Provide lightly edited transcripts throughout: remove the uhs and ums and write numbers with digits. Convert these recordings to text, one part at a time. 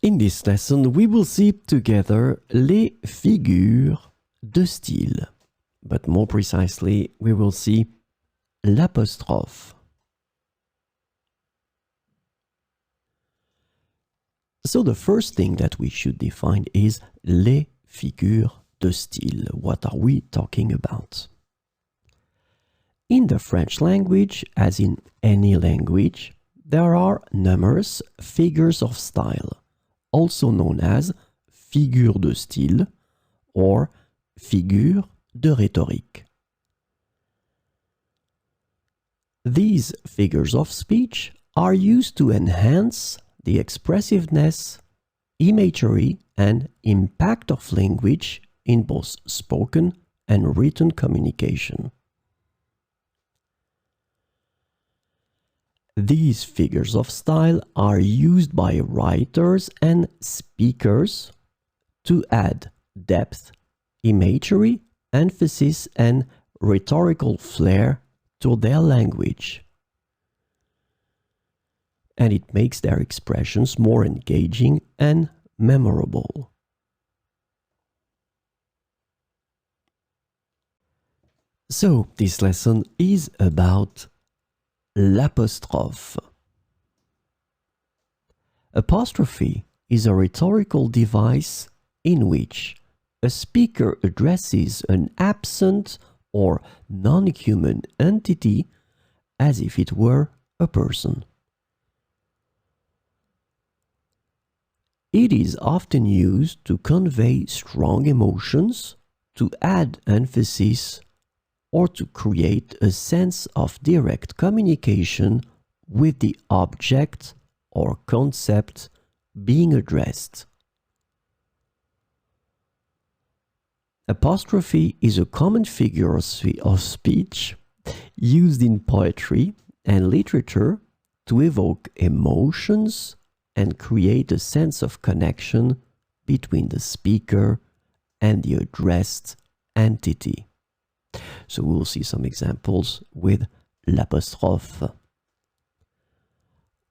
In this lesson, we will see together les figures de style. But more precisely, we will see l'apostrophe. So the first thing that we should define is les figures de style. What are we talking about? In the French language, as in any language, there are numerous figures of style, also known as figures de style or figures de rhétorique. These figures of speech are used to enhance the expressiveness, imagery, and impact of language in both spoken and written communication. These figures of style are used by writers and speakers to add depth, imagery, emphasis, and rhetorical flair to their language. And it makes their expressions more engaging and memorable. So, this lesson is about l'apostrophe. Apostrophe is a rhetorical device in which a speaker addresses an absent or non-human entity as if it were a person. It is often used to convey strong emotions, to add emphasis, or to create a sense of direct communication with the object or concept being addressed. Apostrophe is a common figure of speech used in poetry and literature to evoke emotions and create a sense of connection between the speaker and the addressed entity. So we'll see some examples with l'apostrophe.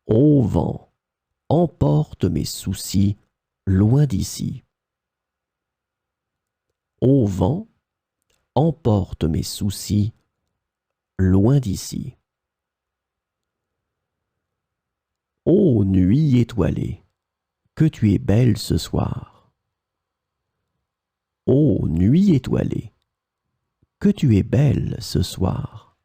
Ô vent, emporte mes soucis loin d'ici. Ô vent, emporte mes soucis loin d'ici. Ô nuit étoilée, que tu es belle ce soir. Ô nuit étoilée, que tu es belle ce soir.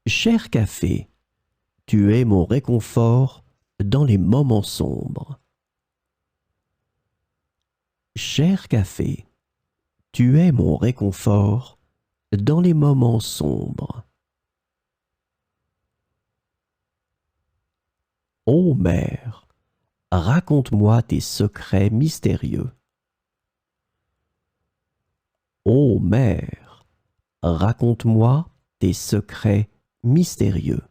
Cher café, tu es mon réconfort dans les moments sombres. Cher café, tu es mon réconfort dans les moments sombres. Ô mer, raconte-moi tes secrets mystérieux. Ô mer, raconte-moi tes secrets mystérieux.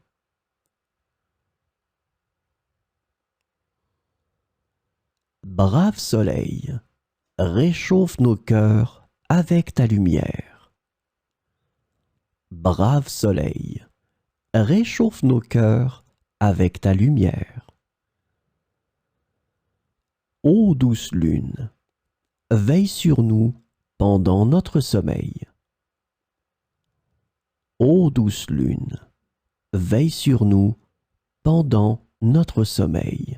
Brave soleil, réchauffe nos cœurs avec ta lumière. Brave soleil, réchauffe nos cœurs avec ta lumière. Ô douce lune, veille sur nous pendant notre sommeil. Ô douce lune, veille sur nous pendant notre sommeil.